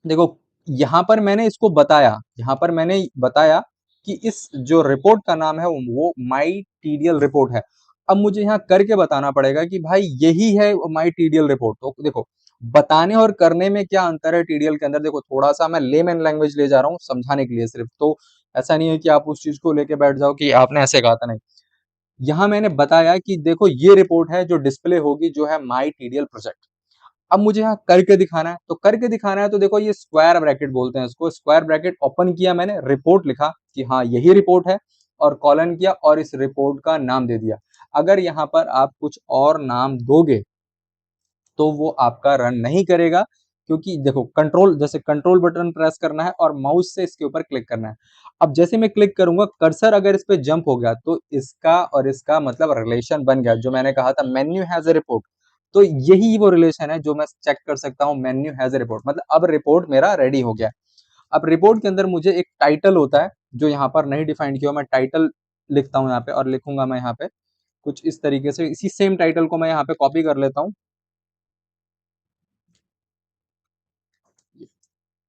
देखो यहाँ पर मैंने इसको बताया, यहाँ पर मैंने बताया कि इस जो रिपोर्ट का नाम है वो माई टीडीएल रिपोर्ट है। अब मुझे यहाँ करके बताना पड़ेगा कि भाई यही है माई टीडीएल रिपोर्ट। तो देखो बताने और करने में क्या अंतर है टीडीएल के अंदर, देखो थोड़ा सा मैं लेमैन लैंग्वेज ले जा रहा हूँ समझाने के लिए सिर्फ, तो ऐसा नहीं है कि आप उस चीज को लेके बैठ जाओ कि आपने ऐसे कहा था, नहीं। यहाँ मैंने बताया कि देखो ये रिपोर्ट है जो डिस्प्ले होगी, जो है माई टीडीएल प्रोजेक्ट। अब मुझे यहाँ करके दिखाना है, तो करके दिखाना है तो देखो ये स्क्वायर ब्रैकेट बोलते हैं इसको, स्क्वायर ब्रैकेट ओपन किया मैंने, रिपोर्ट लिखा कि हाँ यही रिपोर्ट है, और कॉलन किया और इस रिपोर्ट का नाम दे दिया। अगर यहाँ पर आप कुछ और नाम दोगे तो वो आपका रन नहीं करेगा, क्योंकि देखो कंट्रोल, जैसे कंट्रोल बटन प्रेस करना है और माउस से इसके ऊपर क्लिक करना है। अब जैसे मैं क्लिक करूंगा, कर्सर अगर इस पे जंप हो गया तो इसका और इसका मतलब रिलेशन बन गया, जो मैंने कहा था मेन्यू हैज ए रिपोर्ट। तो यही वो रिलेशन है जो मैं चेक कर सकता हूँ, मेन्यू हैज ए रिपोर्ट मतलब अब रिपोर्ट मेरा रेडी हो गया। अब रिपोर्ट के अंदर मुझे एक टाइटल होता है जो यहाँ पर नहीं डिफाइंड किया, मैं टाइटल लिखता हूँ यहाँ पे, और लिखूंगा मैं यहाँ पे कुछ इस तरीके से, इसी सेम टाइटल को मैं यहाँ पे कॉपी कर लेता हूँ।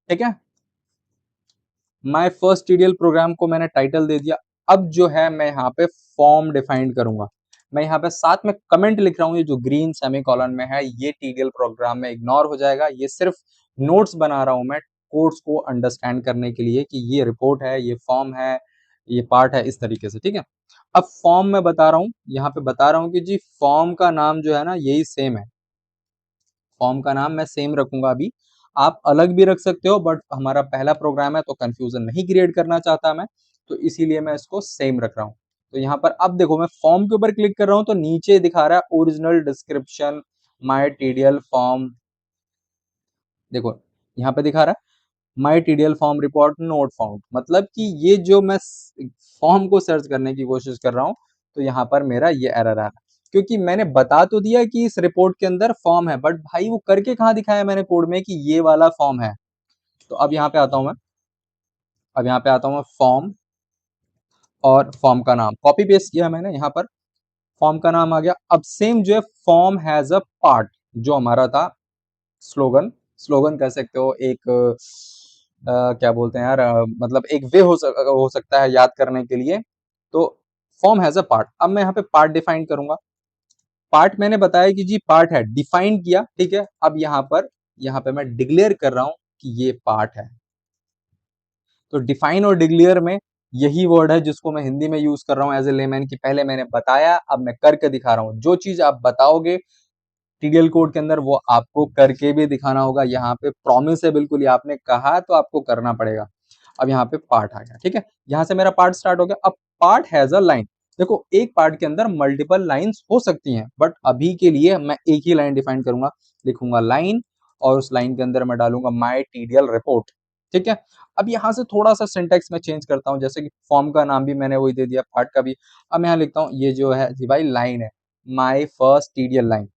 ठीक है, माय फर्स्ट टीडीएल प्रोग्राम को मैंने टाइटल दे दिया। अब जो है मैं यहाँ पे फॉर्म डिफाइन करूंगा। मैं यहाँ पे साथ में कमेंट लिख रहा हूँ, ये जो ग्रीन सेमीकोलन में है ये टीडीएल प्रोग्राम में इग्नोर हो जाएगा, ये सिर्फ नोट्स बना रहा हूँ मैं कोड्स को अंडरस्टैंड करने के लिए कि ये रिपोर्ट है, ये फॉर्म है, ये पार्ट है, इस तरीके से। ठीक है, अब फॉर्म में बता रहा हूँ, यहाँ पे बता रहा हूँ कि जी फॉर्म का नाम जो है ना यही सेम है, फॉर्म का नाम मैं सेम रखूंगा। अभी आप अलग भी रख सकते हो बट हमारा पहला प्रोग्राम है तो कंफ्यूजन नहीं क्रिएट करना चाहता मैं, तो इसीलिए मैं इसको सेम रख रहा हूँ। तो यहाँ पर अब देखो मैं फॉर्म के ऊपर क्लिक कर रहा हूँ तो नीचे दिखा रहा है original description my TDL form. देखो यहाँ पे दिखा रहा है my TDL form report not found, मतलब कि ये जो मैं फॉर्म को सर्च करने की कोशिश कर रहा हूँ तो यहाँ पर मेरा ये एरर आ रहा है, क्योंकि मैंने बता तो दिया कि इस रिपोर्ट के अंदर फॉर्म है, बट भाई वो करके कहाँ दिखाया मैंने कोड में कि ये वाला फॉर्म है। तो अब यहाँ पे आता हूँ मैं, अब यहाँ पे आता हूँ मैं फॉर्म, और फॉर्म का नाम कॉपी पेस्ट किया मैंने यहाँ पर, फॉर्म का नाम आ गया। अब सेम जो है फॉर्म हैज अ पार्ट, जो हमारा था स्लोगन, स्लोगन कह सकते हो, एक क्या बोलते हैं यार, मतलब एक वे हो सकता है याद करने के लिए। तो फॉर्म हैज अ पार्ट, अब मैं यहाँ पे पार्ट डिफाइन करूंगा। पार्ट मैंने बताया कि जी पार्ट है, डिफाइन किया। ठीक है, अब यहाँ पे मैं डिक्लेयर कर रहा हूं कि ये पार्ट है। तो डिफाइन और डिक्लेयर में यही वर्ड है जिसको मैं हिंदी में यूज कर रहा हूं एज ए लेमैन, की पहले मैंने बताया अब मैं करके दिखा रहा हूं। जो चीज आप बताओगे टीडीएल कोड के अंदर वो आपको करके भी दिखाना होगा, यहाँ पे प्रॉमिस है बिल्कुल, ये आपने कहा तो आपको करना पड़ेगा। अब यहाँ पे पार्ट आ गया। ठीक है, यहाँ से मेरा पार्ट स्टार्ट हो गया। अब पार्ट हैज अ लाइन, देखो एक पार्ट के अंदर मल्टीपल लाइंस हो सकती हैं बट अभी के लिए मैं एक ही लाइन डिफाइन करूंगा, लिखूंगा लाइन, और उस लाइन के अंदर मैं डालूंगा माई टीडीएल रिपोर्ट। ठीक है, अब यहाँ से थोड़ा सा सिंटेक्स में चेंज करता हूँ, जैसे कि फॉर्म का नाम भी मैंने वही दे दिया, पार्ट का भी। अब मैं यहाँ लिखता हूँ ये जो है जी भाई लाइन है, माई फर्स्ट टीडीएल लाइन।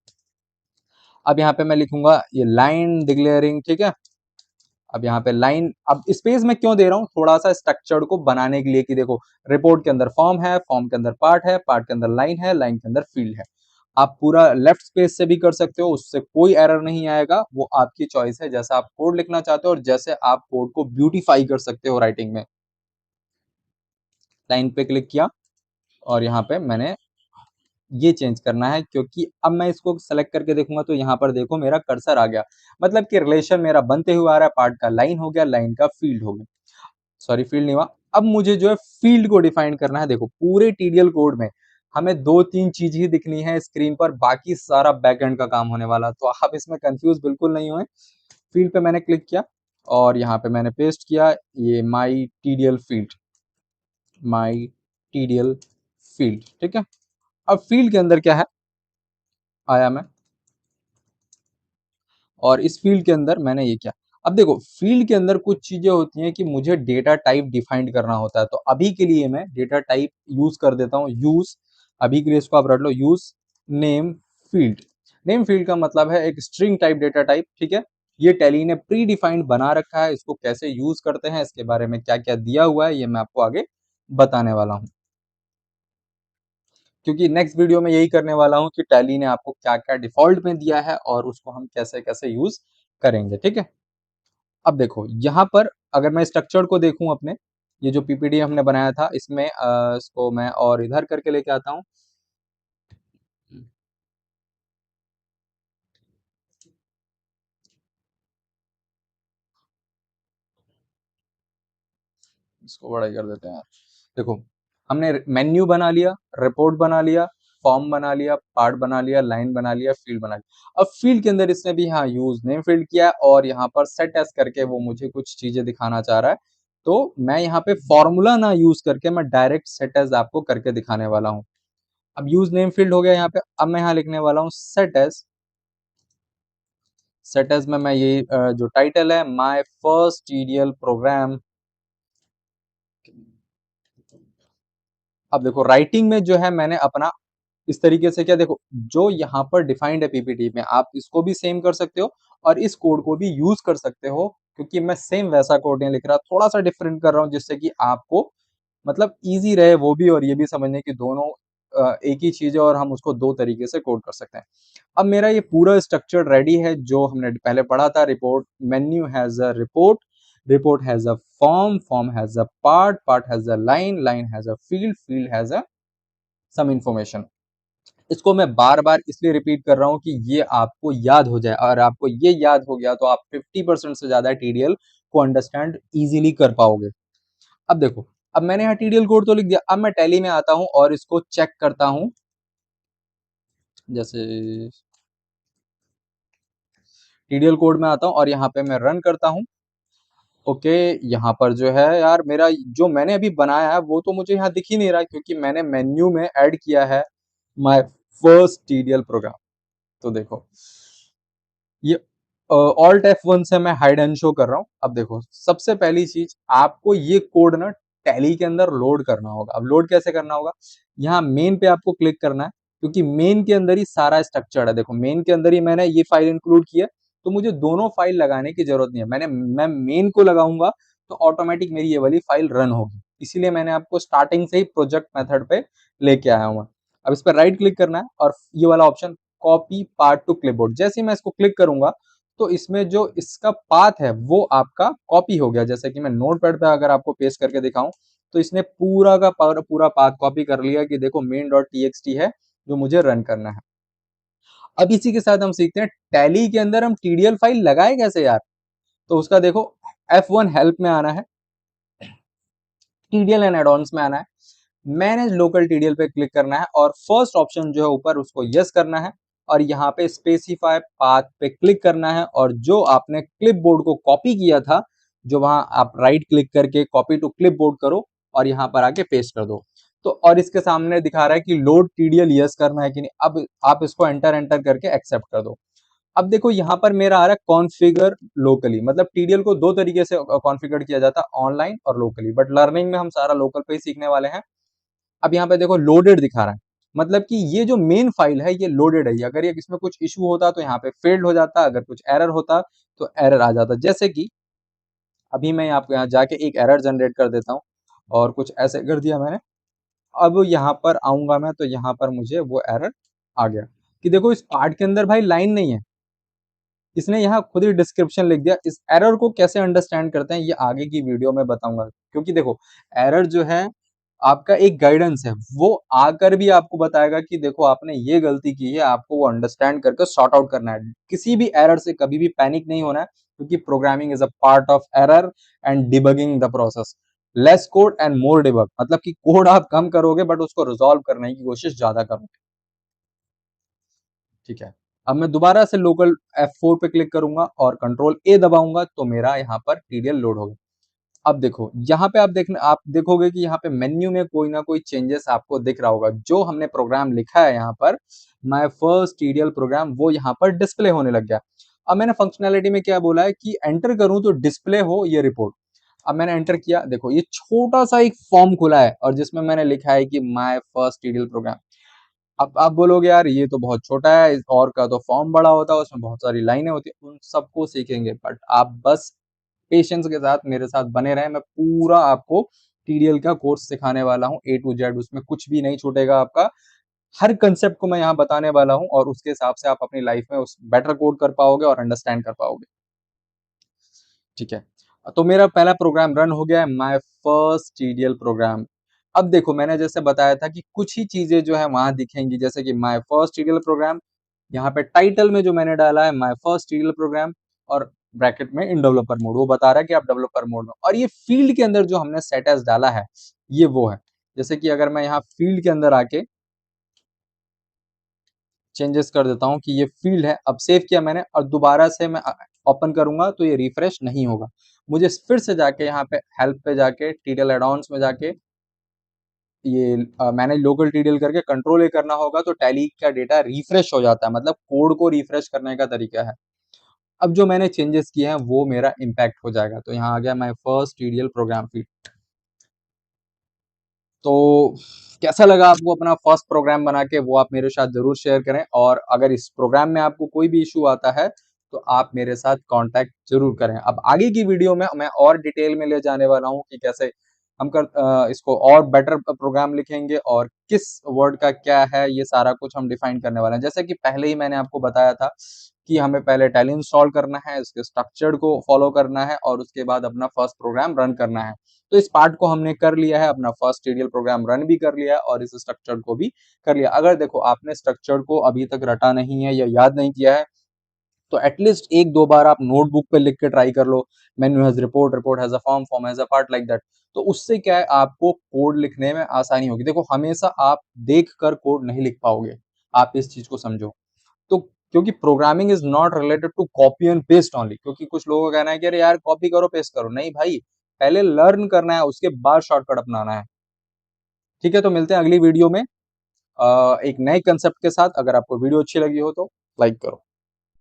अब यहाँ पे मैं लिखूंगा ये लाइन डिक्लेयरिंग। ठीक है, अब यहाँ पे लाइन, अब स्पेस में क्यों दे रहा हूँ, थोड़ा सा स्ट्रक्चर को बनाने के लिए कि देखो रिपोर्ट के अंदर फॉर्म है, फॉर्म के अंदर पार्ट है, पार्ट के अंदर लाइन है, लाइन के अंदर फील्ड है। आप पूरा लेफ्ट स्पेस से भी कर सकते हो, उससे कोई एरर नहीं आएगा, वो आपकी चॉइस है जैसा आप कोड लिखना चाहते हो और जैसे आप कोड को ब्यूटीफाई कर सकते हो राइटिंग में। लाइन पे क्लिक किया और यहाँ पे मैंने ये चेंज करना है, क्योंकि अब मैं इसको सेलेक्ट करके देखूंगा तो यहाँ पर देखो मेरा कर्सर आ गया, मतलब कि रिलेशन मेरा बनते हुए आ रहा है, पार्ट का लाइन हो गया, लाइन का फील्ड हो गया, सॉरी फील्ड नहीं हुआ। अब मुझे जो है फील्ड को डिफाइन करना है। देखो पूरे टीडीएल कोड में हमें दो तीन चीज ही दिखनी है स्क्रीन पर, बाकी सारा बैकएंड का काम होने वाला, तो आप इसमें कंफ्यूज बिल्कुल नहीं हुए। फील्ड पे मैंने क्लिक किया और यहाँ पे मैंने पेस्ट किया ये माई टीडीएल फील्ड, माई टीडीएल फील्ड, ठीक है। अब फील्ड के अंदर क्या है, आया मैं, और इस फील्ड के अंदर मैंने ये किया। अब देखो फील्ड के अंदर कुछ चीजें होती हैं कि मुझे डेटा टाइप डिफाइंड करना होता है, तो अभी के लिए मैं डेटा टाइप यूज कर देता हूँ, यूज, अभी के लिए इसको आप रट लो, use name field. Name field का मतलब है एक स्ट्रिंग टाइप डेटा टाइप, ठीक है। ये टैली ने प्री डिफाइंड बना रखा है, इसको कैसे यूज करते हैं, इसके बारे में क्या क्या दिया हुआ है, ये मैं आपको आगे बताने वाला हूँ, क्योंकि नेक्स्ट वीडियो में यही करने वाला हूँ कि टैली ने आपको क्या क्या डिफॉल्ट में दिया है और उसको हम कैसे कैसे यूज करेंगे, ठीक है। अब देखो यहाँ पर अगर मैं स्ट्रक्चर को देखूं अपने, ये जो पीपीटी हमने बनाया था इसमें इसको मैं और इधर करके लेके आता हूँ, इसको बड़ा ही कर देते हैं यार। देखो हमने मेन्यू बना लिया, रिपोर्ट बना लिया, फॉर्म बना लिया, पार्ट बना लिया, लाइन बना लिया, फील्ड बना लिया। अब फील्ड के अंदर इसने भी यहाँ यूज नेम फील्ड किया है, और यहाँ पर सेट एस करके वो मुझे कुछ चीजें दिखाना चाह रहा है, तो मैं यहाँ पे फॉर्मूला ना यूज करके मैं डायरेक्ट सेट एस आपको करके दिखाने वाला हूँ। अब यूज नेम फील्ड हो गया यहाँ पे, अब मैं यहाँ लिखने वाला हूँ सेट एस, सेट एज में मैं ये जो टाइटल है माय फर्स्ट टीडीएल प्रोग्राम। अब देखो राइटिंग में जो है मैंने अपना इस तरीके से, क्या देखो जो यहाँ पर डिफाइंड है पीपीटी में, आप इसको भी सेम कर सकते हो और इस कोड को भी यूज कर सकते हो, क्योंकि मैं सेम वैसा कोड नहीं लिख रहा, थोड़ा सा डिफरेंट कर रहा हूँ जिससे कि आपको मतलब इजी रहे वो भी और ये भी समझने की दोनों एक ही चीज है और हम उसको दो तरीके से कोड कर सकते हैं। अब मेरा ये पूरा स्ट्रक्चर रेडी है जो हमने पहले पढ़ा था, report menu has a report, report has a form, form has a part, part has a line, line has a field, field has a some information. इसको मैं बार बार इसलिए रिपीट कर रहा हूं कि ये आपको याद हो जाए, और आपको ये याद हो गया तो आप 50% से ज्यादा टीडीएल को अंडरस्टैंड इजीली कर पाओगे। अब देखो, अब मैंने यहाँ टीडीएल कोड तो लिख दिया, अब मैं टैली में आता हूं और इसको चेक करता हूं, जैसे टीडीएल कोड में आता हूं और यहाँ पे मैं रन करता हूं। ओके, यहाँ पर जो है यार मेरा जो मैंने अभी बनाया है वो तो मुझे यहाँ दिख ही नहीं रहा, क्योंकि मैंने मेन्यू में ऐड किया है माय फर्स्ट टीडीएल प्रोग्राम। तो देखो ये ऑल्ट F1 से मैं हाइड एंड शो कर रहा हूँ। अब देखो सबसे पहली चीज आपको ये कोड ना टैली के अंदर लोड करना होगा। अब लोड कैसे करना होगा, यहाँ मेन पे आपको क्लिक करना है, क्योंकि मेन के अंदर ही सारा स्ट्रक्चर है। देखो मेन के अंदर ही मैंने ये फाइल इंक्लूड की है, तो मुझे दोनों फाइल लगाने की जरूरत नहीं है। मैं मेन को लगाऊंगा तो ऑटोमेटिक मेरी ये वाली फाइल रन होगी, इसीलिए मैंने आपको स्टार्टिंग से ही प्रोजेक्ट मेथड पे लेके आया हूँ। अब इस पर राइट क्लिक करना है और ये वाला option copy part two clipboard, जैसे ही मैं इसको क्लिक करूंगा तो इसमें जो इसका पाथ है वो आपका कॉपी हो गया। जैसे कि मैं नोटपैड पे अगर आपको पेस्ट करके दिखाऊं तो इसने पूरा का पूरा पाथ कॉपी कर लिया कि देखो मेन डॉट टीएक्सटी है जो मुझे रन करना है। अब इसी के साथ हम सीखते हैं टैली के अंदर हम टीडीएल फाइल लगाए कैसे यार। तो उसका देखो F1 हेल्प में आना है, टीडीएल एंड एडॉन्स में आना है, मैनेज लोकल टीडीएल पे क्लिक करना है और फर्स्ट ऑप्शन जो है ऊपर उसको यस करना है, और यहाँ पे स्पेसिफाई पाथ पे क्लिक करना है, और जो आपने क्लिपबोर्ड को कॉपी किया था, जो वहां आप राइट क्लिक करके कॉपी टू क्लिपबोर्ड करो और यहाँ पर आके पेस्ट कर दो। तो और इसके सामने दिखा रहा है कि लोड टीडीएल यस करना है कि नहीं, अब आप इसको एंटर एंटर करके एक्सेप्ट कर दो। अब देखो यहाँ पर मेरा आ रहा है कॉन्फ़िगर लोकली, मतलब टीडीएल को दो तरीके से कॉन्फ़िगर किया जाता है, ऑनलाइन और लोकली, बट लर्निंग में हम सारा लोकल पे ही सीखने वाले हैं। अब यहाँ पे देखो लोडेड दिखा रहा है, मतलब कि ये जो मेन फाइल है ये लोडेड है, अगर ये इसमें कुछ इशू होता तो यहाँ पे फेल्ड हो जाता, अगर कुछ एरर होता तो एरर आ जाता। जैसे कि अभी मैं आपको यहाँ जाके एक एरर जनरेट कर देता हूँ और कुछ ऐसे कर दिया मैंने। अब यहाँ पर आऊंगा मैं तो यहाँ पर मुझे वो एरर आ गया कि देखो इस पार्ट के अंदर भाई लाइन नहीं है, इसने यहाँ खुद ही डिस्क्रिप्शन लिख दिया। इस एरर को कैसे अंडरस्टैंड करते हैं ये आगे की वीडियो में बताऊंगा, क्योंकि देखो एरर जो है आपका एक गाइडेंस है, वो आकर भी आपको बताएगा कि देखो आपने ये गलती की है, आपको वो अंडरस्टैंड करके सॉर्ट आउट करना है। किसी भी एरर से कभी भी पैनिक नहीं होना है, क्योंकि programming is a part of error and debugging the process. Less code and more debug, मतलब कि कोड आप कम करोगे बट उसको रिजॉल्व करने की कोशिश ज्यादा करोगे, ठीक है। अब मैं दोबारा से लोकल F4 पे क्लिक करूंगा और कंट्रोल ए दबाऊंगा तो मेरा यहाँ पर टीडीएल लोड होगा। अब देखो यहाँ पे आप देखोगे कि यहाँ पे मेन्यू में कोई ना कोई चेंजेस आपको दिख रहा होगा। जो हमने प्रोग्राम लिखा है यहाँ पर माय फर्स्ट टीडीएल प्रोग्राम, वो यहाँ पर डिस्प्ले होने लग गया। अब मैंने फंक्शनैलिटी में क्या बोला है कि एंटर करूं तो डिस्प्ले हो ये रिपोर्ट। अब मैंने एंटर किया, देखो ये छोटा सा एक फॉर्म खुला है और जिसमें मैंने लिखा है कि माय फर्स्ट टीडीएल प्रोग्राम। अब आप बोलोगे यार ये तो बहुत छोटा है, और का तो फॉर्म बड़ा होता है, उसमें बहुत सारी लाइनें होती है, उन सबको सीखेंगे। बट आप बस पेशेंस के साथ मेरे साथ बने रहें, मैं पूरा आपको टीडीएल का कोर्स सिखाने वाला हूँ ए टू जेड, उसमें कुछ भी नहीं छूटेगा आपका। हर कंसेप्ट को मैं यहाँ बताने वाला हूँ और उसके हिसाब से आप अपनी लाइफ में उस बेटर कोड कर पाओगे और अंडरस्टैंड कर पाओगे। ठीक है, तो मेरा पहला प्रोग्राम रन हो गया है, माय फर्स्ट टीडीएल प्रोग्राम। अब देखो मैंने जैसे बताया था कि कुछ ही चीजें जो है वहां दिखेंगी, जैसे कि माय फर्स्ट टीडीएल प्रोग्राम, यहाँ पे टाइटल में जो मैंने डाला है माय फर्स्ट टीडीएल प्रोग्राम, और ब्रैकेट में इन डेवलपर मोड, वो बता रहा है कि आप डेवलपर मोड में। और ये फील्ड के अंदर जो हमने सेट एज डाला है ये वो है। जैसे कि अगर मैं यहाँ फील्ड के अंदर आके चेंजेस कर देता हूँ कि ये फील्ड है, अब सेव किया मैंने और दोबारा से मैं ओपन करूंगा तो ये रिफ्रेश नहीं होगा। मुझे फिर से जाके यहाँ पे हेल्प पे जाके टीडीएल एडॉन्स में जाके ये मैनेज लोकल टीडीएल करके कंट्रोल ए करना होगा, तो टैली का डेटा रिफ्रेश हो जाता है, मतलब कोड को रिफ्रेश करने का तरीका है। अब जो मैंने चेंजेस किए हैं वो मेरा इम्पैक्ट हो जाएगा, तो यहाँ आ गया my first TDL program field. तो कैसा लगा आपको अपना फर्स्ट प्रोग्राम बना के, वो आप मेरे साथ जरूर शेयर करें। और अगर इस प्रोग्राम में आपको कोई भी इशू आता है तो आप मेरे साथ कांटेक्ट जरूर करें। अब आगे की वीडियो में मैं और डिटेल में ले जाने वाला हूं कि कैसे हम इसको और बेटर प्रोग्राम लिखेंगे और किस वर्ड का क्या है, ये सारा कुछ हम डिफाइन करने वाले हैं। जैसे कि पहले ही मैंने आपको बताया था कि हमें पहले टैली इंस्टॉल करना है, उसके स्ट्रक्चर को फॉलो करना है और उसके बाद अपना फर्स्ट प्रोग्राम रन करना है। तो इस पार्ट को हमने कर लिया है, अपना फर्स्ट टीडीएल प्रोग्राम रन भी कर लिया है और इस स्ट्रक्चर को भी कर लिया। अगर देखो आपने स्ट्रक्चर को अभी तक रटा नहीं है या याद नहीं किया है तो एटलीस्ट एक दो बार आप नोटबुक पे लिख के ट्राई कर लो, menu has report, report has a form, form has a part, like that. तो उससे क्या है, आपको कोड लिखने में आसानी होगी। देखो हमेशा आप देख कर कोड नहीं लिख पाओगे, आप इस चीज को समझो। तो क्योंकि programming is not related to copy and paste only, क्योंकि कुछ लोगों का कहना है कि अरे यार कॉपी करो पेस्ट करो, नहीं भाई, पहले लर्न करना है उसके बाद शॉर्टकट अपनाना है। ठीक है, तो मिलते हैं अगली वीडियो में एक नए कंसेप्ट के साथ। अगर आपको वीडियो अच्छी लगी हो तो लाइक करो।